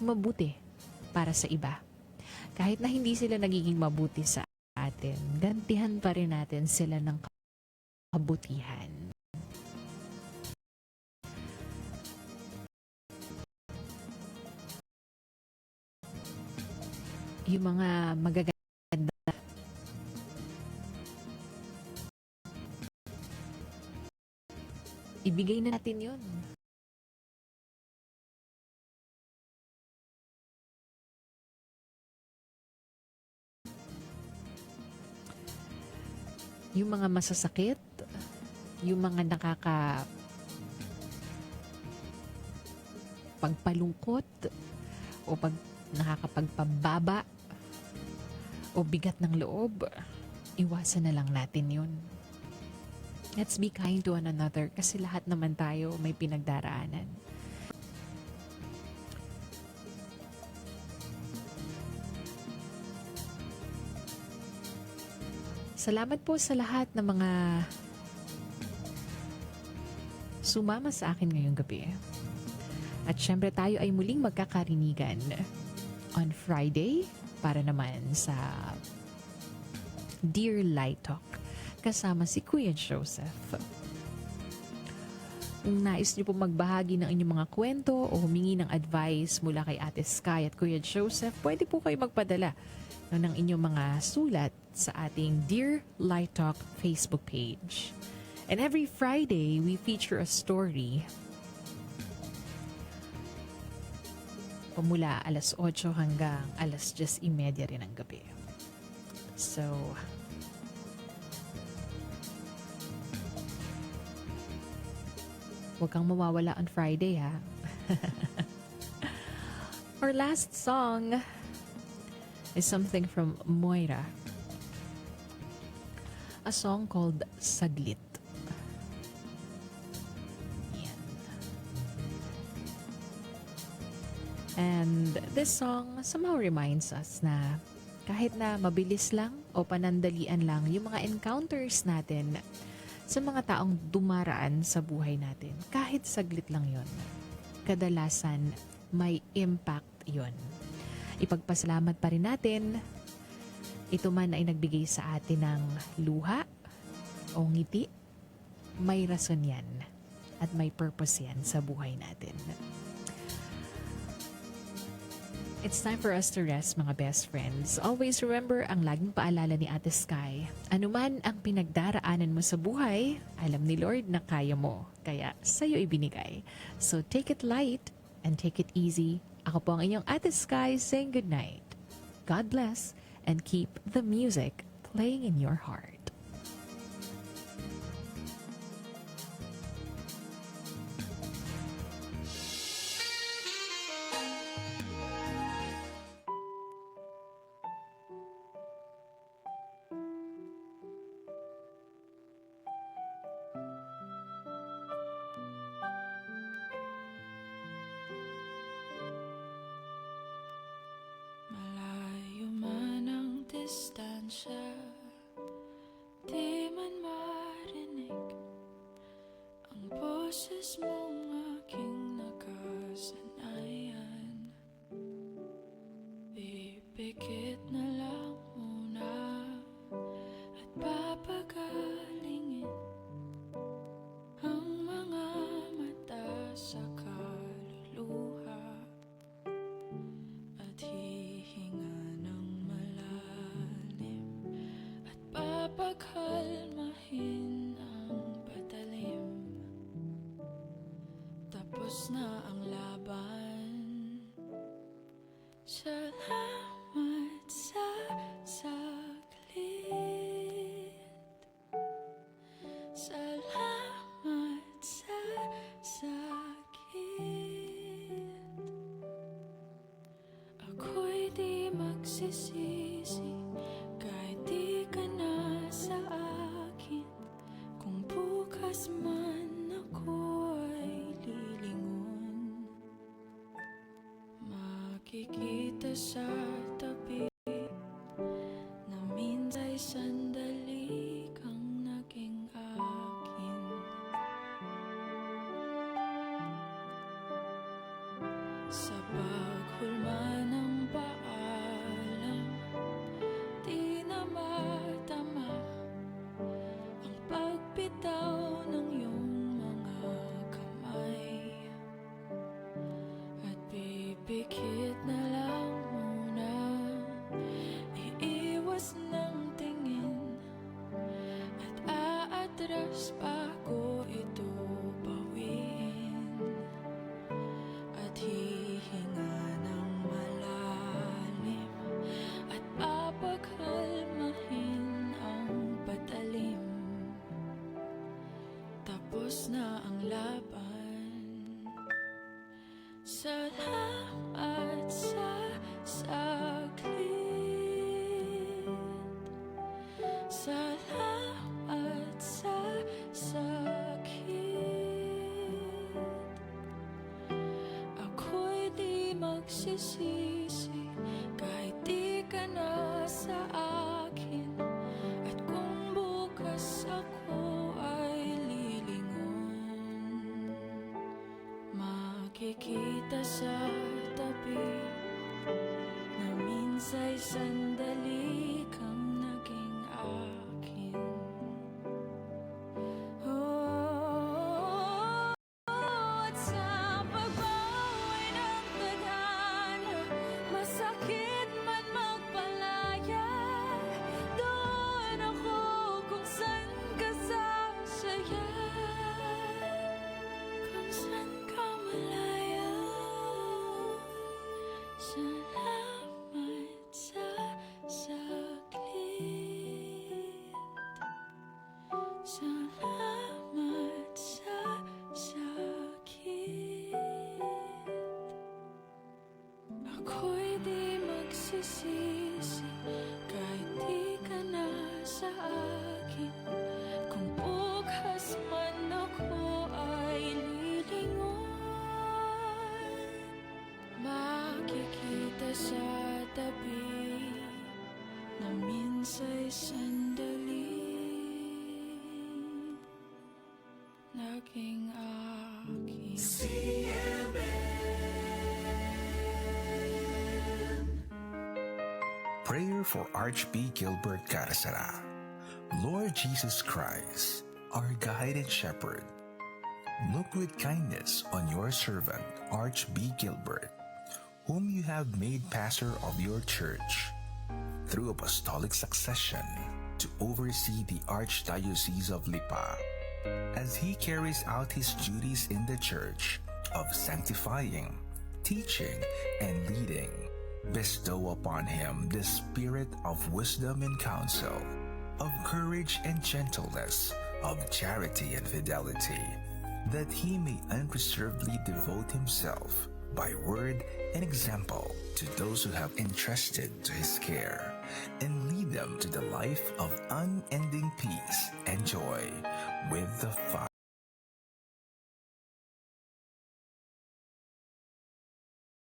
mabuti para sa iba. Kahit na hindi sila nagiging mabuti sa atin, gantihan pa rin natin sila ng kabutihan. Yung mga magaganda, ibigay na natin yun. Yung mga masasakit, yung mga pagpalungkot o nakakapagpababa o bigat ng loob, iwasan na lang natin yun. Let's be kind to one another kasi lahat naman tayo may pinagdaraanan. Salamat po sa lahat ng mga sumama sa akin ngayong gabi. At syempre tayo ay muling magkakarinigan on Friday para naman sa Dear Light Talk kasama si Kuya Joseph. Kung nais niyo po magbahagi ng inyong mga kwento o humingi ng advice mula kay Ate Sky at Kuya Joseph, pwede po kayo magpadala ng inyong mga sulat sa ating Dear Light Talk Facebook page. And every Friday, we feature a story pamula alas 8 hanggang alas 10:30 rin ng gabi. So, huwag kang mawawala on Friday, ha? Our last song is something from Moira. A song called Saglit. Yan. And this song somehow reminds us na kahit na mabilis lang o panandalian lang yung mga encounters natin sa mga taong dumaraan sa buhay natin, kahit saglit lang yon, kadalasan may impact yon. Ipagpasalamat pa rin natin, ito man ay nagbigay sa atin ng luha o ngiti, may rason yan at may purpose yan sa buhay natin. It's time for us to rest, mga best friends. Always remember ang laging paalala ni Ate Sky. Anuman ang pinagdaraanan mo sa buhay, alam ni Lord na kaya mo. Kaya sa'yo ibinigay. So take it light and take it easy. Ako po ang inyong Ate Sky saying good night. God bless and keep the music playing in your heart. Distansya, di man marinig ang boses mong aking nakasanayan. Pipikit na lang muna at papagalingin ang mga mata sa kaluluha at hihinga pagkalmahin ang patalim. Tapos na ang laban. Salamat sa saglit. Salamat sa sakit. Ako'y di magsisisi kahit di ka na sa akin. Kung bukas man ako ay lilingon, makikita sa tabi na minsan sandali kang naging akin. Sa paghul Pipikit na lang muna, iiwas ng tingin, at aatras bago ito bawiin, at hihinga ng malalim, at papagkalmahin ang patalim. Tapos na ang laban. Salamat sa saglit. Salamat sa sakit. Ako'y di magsisisi kahit di ka na sa akin. At kung bukas ako ay lilingon, makikita sa tabi na minsa'y sandali kang naging akin. Oh, at sa pagbawi ng tadhana, masakit man magpalaya, doon ako kung saan ka sasaya, kung saan ka malaya. Salamat sa saglit. Salamat sa sakit. Ako'y di magsisisi kahit di ka na sa akin. Kung bukas man ako ay lilingon, makikita sa tabi na minsa'y sandali naging akin. Prayer for Archbishop Gilbert Carasara. Lord Jesus Christ, our guide and shepherd, look with kindness on your servant, Archbishop Gilbert, whom you have made pastor of your church, through apostolic succession, to oversee the Archdiocese of Lipa, as he carries out his duties in the church of sanctifying, teaching, and leading. Bestow upon him the spirit of wisdom and counsel, of courage and gentleness, of charity and fidelity, that he may unreservedly devote himself by word and example to those who have entrusted to his care, and lead them to the life of unending peace and joy with the Father.